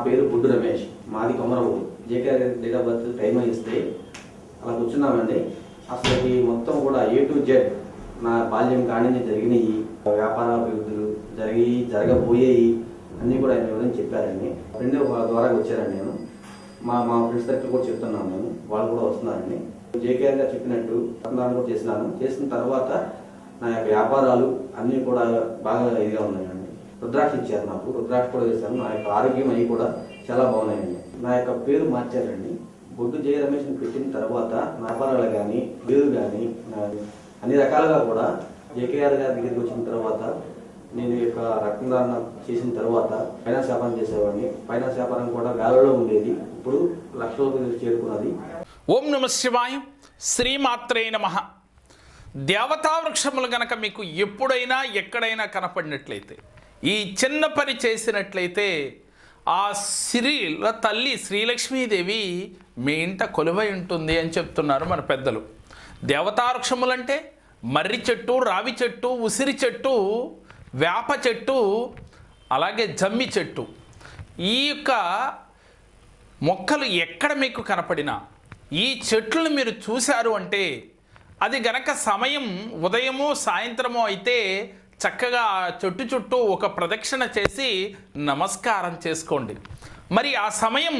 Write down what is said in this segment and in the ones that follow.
పేరు బుడ్డు రమేష్, మాది కొమరవు. జేకే డేట్ ఆఫ్ బర్త్ టైం ఇస్తే అలా కూర్చున్నామండి. అసలు మొత్తం కూడా A to Z నా బాల్యం కాడి జరిగినాయి, వ్యాపార అభివృద్ధులు జరగబోయేవి అన్నీ కూడా ఆయన వివరించి చెప్పారండి. ఫ్రెండ్ ద్వారా వచ్చారండి. నేను మా ఫ్రెండ్స్ దగ్గర కూడా చెప్తున్నాను, నేను వాళ్ళు కూడా వస్తున్నారండి. జేకేఆర్ గారు చెప్పినట్టు రత్నాలు కూడా చేసిన తర్వాత నా యొక్క వ్యాపారాలు అన్నీ కూడా బాగా ఇదిగా ఉన్నాయండి. రుద్రాక్ష ఇచ్చారు నాకు, రుద్రాక్ష కూడా వేశాను. నా యొక్క ఆరోగ్యం అవి కూడా చాలా బాగున్నాయండి. నా యొక్క పేరు మార్చారండి. బొడ్డు జయ రమేష్ పెట్టిన తర్వాత వ్యాపారాలు కానీ పేరు కానీ అన్ని రకాలుగా కూడా జేకేఆర్ గారి దగ్గరికి వచ్చిన తర్వాత నేను యొక్క రక్తదాన చేసిన తర్వాత ఫైనాన్స్ వ్యాపారం చేసేవాడిని. ఫైనాన్స్ వ్యాపారం కూడా వేలలో ఉండేది, ఇప్పుడు లక్షలకు చేరుకున్నది. ఓం నమ శివాయ, శ్రీమాత్రే నమః. దేవతా వృక్షములు గనక మీకు ఎప్పుడైనా ఎక్కడైనా కనపడినట్లయితే, ఈ చిన్న పని చేసినట్లయితే ఆ శ్రీల తల్లి శ్రీలక్ష్మీదేవి మీ ఇంట కొలువై ఉంటుంది అని చెప్తున్నారు మన పెద్దలు. దేవతా వృక్షములంటే మర్రి చెట్టు, రావి చెట్టు, ఉసిరి చెట్టు, వేప చెట్టు, అలాగే జమ్మి చెట్టు. ఈ యొక్క మొక్కలు ఎక్కడ మీకు కనపడినా ఈ చెట్లను మీరు చూశారు అంటే అది గనక సమయం ఉదయము సాయంత్రము అయితే చక్కగా చెట్టు చుట్టూ ఒక ప్రదక్షిణ చేసి నమస్కారం చేసుకోండి. మరి ఆ సమయం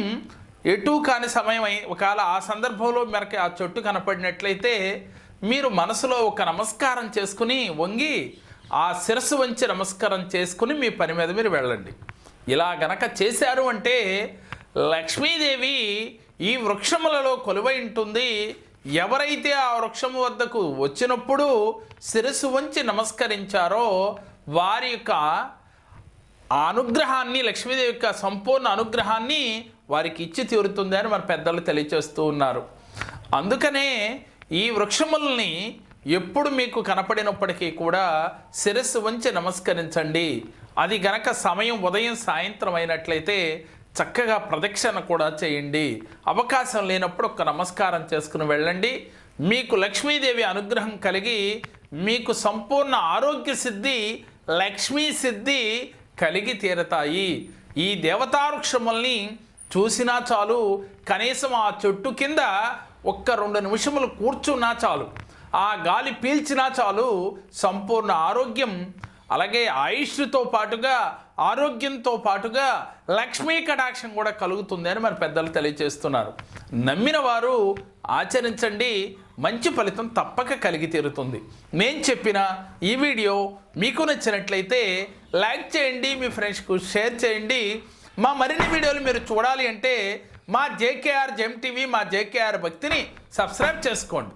ఎటు కాని సమయం ఒకవేళ ఆ సందర్భంలో మనకి ఆ చెట్టు కనపడినట్లయితే మీరు మనసులో ఒక నమస్కారం చేసుకుని వంగి ఆ శిరస్సు వంచి నమస్కారం చేసుకుని మీ పని మీద మీరు వెళ్ళండి. ఇలా గనక చేశారు అంటే లక్ష్మీదేవి ఈ వృక్షములలో కొలువై ఉంటుంది. ఎవరైతే ఆ వృక్షము వద్దకు వచ్చినప్పుడు శిరస్సు వంచి నమస్కరించారో వారి యొక్క అనుగ్రహాన్ని, లక్ష్మీదేవి యొక్క సంపూర్ణ అనుగ్రహాన్ని వారికి ఇచ్చి తీరుతుంది అని మన పెద్దలు తెలియచేస్తూ ఉన్నారు. అందుకనే ఈ వృక్షముల్ని ఎప్పుడు మీకు కనపడినప్పటికీ కూడా శిరస్సు వంచి నమస్కరించండి. అది గనక సమయం ఉదయం సాయంత్రం అయినట్లయితే చక్కగా ప్రదక్షిణ కూడా చేయండి. అవకాశం లేనప్పుడు ఒక నమస్కారం చేసుకుని వెళ్ళండి. మీకు లక్ష్మీదేవి అనుగ్రహం కలిగి మీకు సంపూర్ణ ఆరోగ్య సిద్ధి, లక్ష్మీ సిద్ధి కలిగి తీరతాయి. ఈ దేవతావృక్షముల్ని చూసినా చాలు, కనీసం ఆ చెట్టు కింద ఒక్క 2 నిమిషములు కూర్చున్నా చాలు, ఆ గాలి పీల్చినా చాలు, సంపూర్ణ ఆరోగ్యం అలాగే ఆయుష్తో పాటుగా ఆరోగ్యంతో పాటుగా లక్ష్మీ కటాక్షం కూడా కలుగుతుంది అని మన పెద్దలు తెలియజేస్తున్నారు. నమ్మిన వారు ఆచరించండి, మంచి ఫలితం తప్పక కలిగి తీరుతుంది. నేను చెప్పిన ఈ వీడియో మీకు నచ్చినట్లయితే లైక్ చేయండి, మీ ఫ్రెండ్స్కు షేర్ చేయండి. మా మరిన్ని వీడియోలు మీరు చూడాలి అంటే మా JKR జెమ్ టీవీ, మా JKR భక్తిని సబ్స్క్రైబ్ చేసుకోండి.